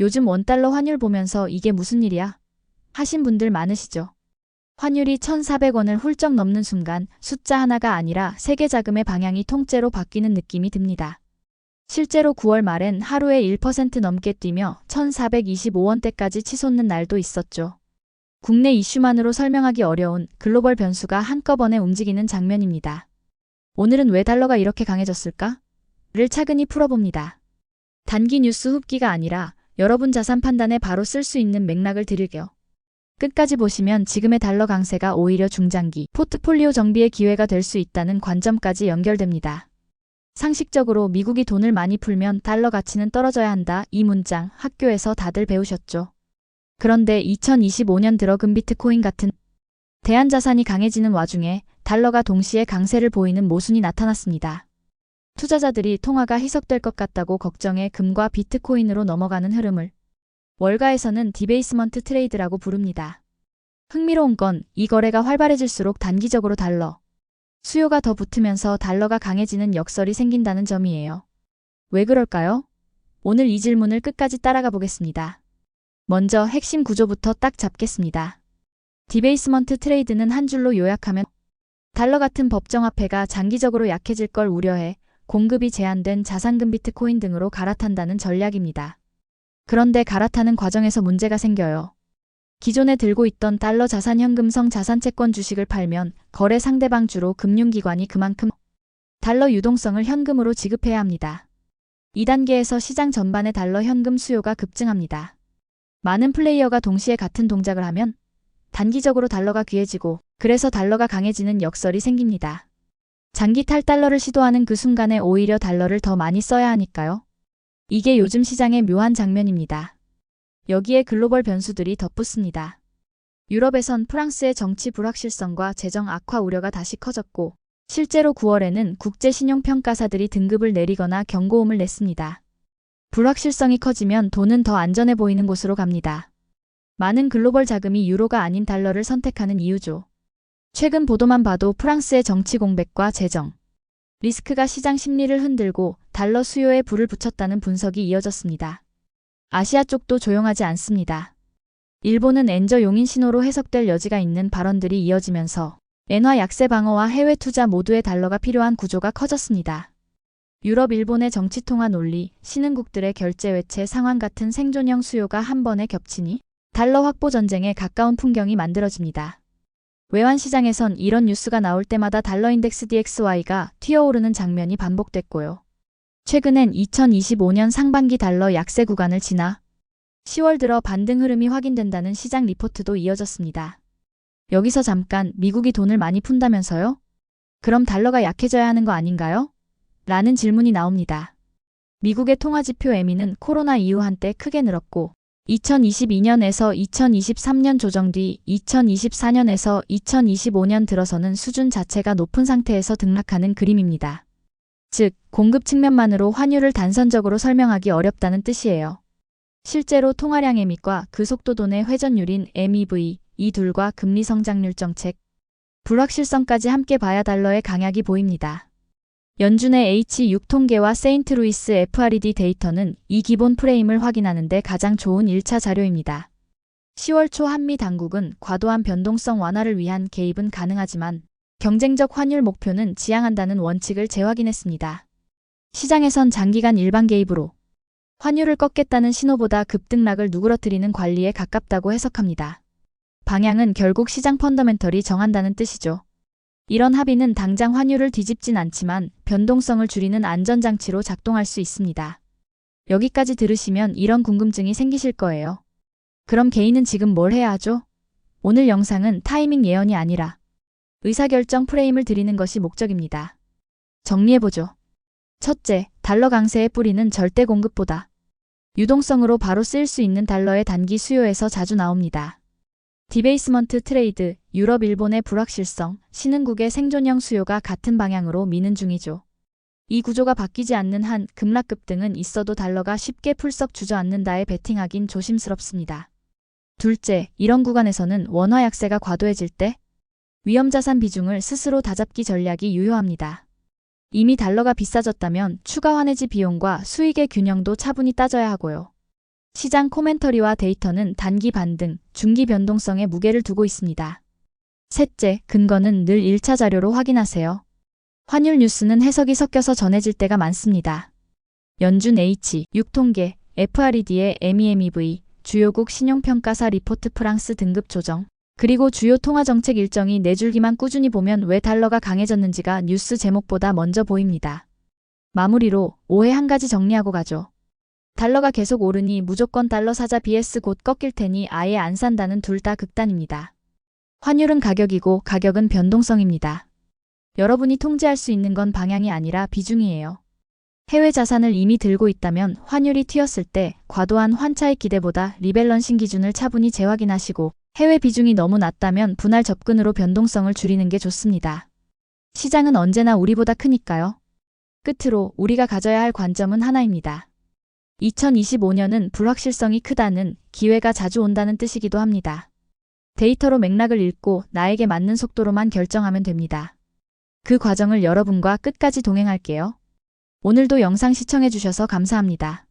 요즘 원달러 환율 보면서 이게 무슨 일이야? 하신 분들 많으시죠? 환율이 1,400원을 훌쩍 넘는 순간 숫자 하나가 아니라 세계 자금의 방향이 통째로 바뀌는 느낌이 듭니다. 실제로 9월 말엔 하루에 1% 넘게 뛰며 1,425원대까지 치솟는 날도 있었죠. 국내 이슈만으로 설명하기 어려운 글로벌 변수가 한꺼번에 움직이는 장면입니다. 오늘은 왜 달러가 이렇게 강해졌을까? 를 차근히 풀어봅니다. 단기 뉴스 흡기가 아니라 여러분 자산 판단에 바로 쓸 수 있는 맥락을 드릴게요. 끝까지 보시면 지금의 달러 강세가 오히려 중장기 포트폴리오 정비의 기회가 될 수 있다는 관점까지 연결됩니다. 상식적으로 미국이 돈을 많이 풀면 달러 가치는 떨어져야 한다. 이 문장 학교에서 다들 배우셨죠. 그런데 2025년 들어 금 비트코인 같은 대안자산이 강해지는 와중에 달러가 동시에 강세를 보이는 모순이 나타났습니다. 투자자들이 통화가 희석될 것 같다고 걱정해 금과 비트코인으로 넘어가는 흐름을 월가에서는 디베이스먼트 트레이드라고 부릅니다. 흥미로운 건 이 거래가 활발해질수록 단기적으로 달러 수요가 더 붙으면서 달러가 강해지는 역설이 생긴다는 점이에요. 왜 그럴까요? 오늘 이 질문을 끝까지 따라가 보겠습니다. 먼저 핵심 구조부터 딱 잡겠습니다. 디베이스먼트 트레이드는 한 줄로 요약하면 달러 같은 법정화폐가 장기적으로 약해질 걸 우려해 공급이 제한된 자산금 비트코인 등으로 갈아탄다는 전략입니다. 그런데 갈아타는 과정에서 문제가 생겨요. 기존에 들고 있던 달러 자산 현금성 자산채권 주식을 팔면 거래 상대방 주로 금융기관이 그만큼 달러 유동성을 현금으로 지급해야 합니다. 2단계에서 시장 전반의 달러 현금 수요가 급증합니다. 많은 플레이어가 동시에 같은 동작을 하면 단기적으로 달러가 귀해지고 그래서 달러가 강해지는 역설이 생깁니다. 장기 탈달러를 시도하는 그 순간에 오히려 달러를 더 많이 써야 하니까요. 이게 요즘 시장의 묘한 장면입니다. 여기에 글로벌 변수들이 덧붙습니다. 유럽에선 프랑스의 정치 불확실성과 재정 악화 우려가 다시 커졌고 실제로 9월에는 국제신용평가사들이 등급을 내리거나 경고음을 냈습니다. 불확실성이 커지면 돈은 더 안전해 보이는 곳으로 갑니다. 많은 글로벌 자금이 유로가 아닌 달러를 선택하는 이유죠. 최근 보도만 봐도 프랑스의 정치 공백과 재정 리스크가 시장 심리를 흔들고 달러 수요에 불을 붙였다는 분석이 이어졌습니다. 아시아 쪽도 조용하지 않습니다. 일본은 엔저 용인 신호로 해석될 여지가 있는 발언들이 이어지면서 엔화 약세 방어와 해외 투자 모두에 달러가 필요한 구조가 커졌습니다. 유럽, 일본의 정치통화 논리, 신흥국들의 결제 외채 상황 같은 생존형 수요가 한 번에 겹치니 달러 확보 전쟁에 가까운 풍경이 만들어집니다. 외환시장에선 이런 뉴스가 나올 때마다 달러 인덱스 DXY가 튀어오르는 장면이 반복됐고요. 최근엔 2025년 상반기 달러 약세 구간을 지나 10월 들어 반등 흐름이 확인된다는 시장 리포트도 이어졌습니다. 여기서 잠깐 미국이 돈을 많이 푼다면서요? 그럼 달러가 약해져야 하는 거 아닌가요? 라는 질문이 나옵니다. 미국의 통화지표 ME는 코로나 이후 한때 크게 늘었고 2022년에서 2023년 조정 뒤 2024년에서 2025년 들어서는 수준 자체가 높은 상태에서 등락하는 그림입니다. 즉, 공급 측면만으로 환율을 단선적으로 설명하기 어렵다는 뜻이에요. 실제로 통화량 ME과 그 속도돈의 회전율인 MEV, 이 둘과 금리 성장률 정책, 불확실성까지 함께 봐야 달러의 강약이 보입니다. 연준의 H6 통계와 세인트루이스 FRED 데이터는 이 기본 프레임을 확인하는 데 가장 좋은 1차 자료입니다. 10월 초 한미 당국은 과도한 변동성 완화를 위한 개입은 가능하지만 경쟁적 환율 목표는 지향한다는 원칙을 재확인했습니다. 시장에선 장기간 일반 개입으로 환율을 꺾겠다는 신호보다 급등락을 누그러뜨리는 관리에 가깝다고 해석합니다. 방향은 결국 시장 펀더멘털이 정한다는 뜻이죠. 이런 합의는 당장 환율을 뒤집진 않지만 변동성을 줄이는 안전장치로 작동할 수 있습니다. 여기까지 들으시면 이런 궁금증이 생기실 거예요. 그럼 개인은 지금 뭘 해야 하죠? 오늘 영상은 타이밍 예언이 아니라 의사결정 프레임을 드리는 것이 목적입니다. 정리해보죠. 첫째, 달러 강세의 뿌리는 절대 공급보다 유동성으로 바로 쓰일 수 있는 달러의 단기 수요에서 자주 나옵니다. 디베이스먼트 트레이드, 유럽, 일본의 불확실성, 신흥국의 생존형 수요가 같은 방향으로 미는 중이죠. 이 구조가 바뀌지 않는 한 급락 급등은 있어도 달러가 쉽게 풀썩 주저앉는다에 베팅하긴 조심스럽습니다. 둘째, 이런 구간에서는 원화 약세가 과도해질 때 위험자산 비중을 스스로 다잡기 전략이 유효합니다. 이미 달러가 비싸졌다면 추가 환해지 비용과 수익의 균형도 차분히 따져야 하고요. 시장 코멘터리와 데이터는 단기 반등, 중기 변동성에 무게를 두고 있습니다. 셋째, 근거는 늘 1차 자료로 확인하세요. 환율 뉴스는 해석이 섞여서 전해질 때가 많습니다. 연준 H, 6통계, FRED의 MEMEV, 주요국 신용평가사 리포트 프랑스 등급 조정, 그리고 주요 통화정책 일정이 4줄기만 꾸준히 보면 왜 달러가 강해졌는지가 뉴스 제목보다 먼저 보입니다. 마무리로 오해 한 가지 정리하고 가죠. 달러가 계속 오르니 무조건 달러 사자 vs 곧 꺾일 테니 아예 안 산다는 둘 다 극단입니다. 환율은 가격이고 가격은 변동성입니다. 여러분이 통제할 수 있는 건 방향이 아니라 비중이에요. 해외 자산을 이미 들고 있다면 환율이 튀었을 때 과도한 환차익 기대보다 리밸런싱 기준을 차분히 재확인하시고 해외 비중이 너무 낮다면 분할 접근으로 변동성을 줄이는 게 좋습니다. 시장은 언제나 우리보다 크니까요. 끝으로 우리가 가져야 할 관점은 하나입니다. 2025년은 불확실성이 크다는, 기회가 자주 온다는 뜻이기도 합니다. 데이터로 맥락을 읽고 나에게 맞는 속도로만 결정하면 됩니다. 그 과정을 여러분과 끝까지 동행할게요. 오늘도 영상 시청해주셔서 감사합니다.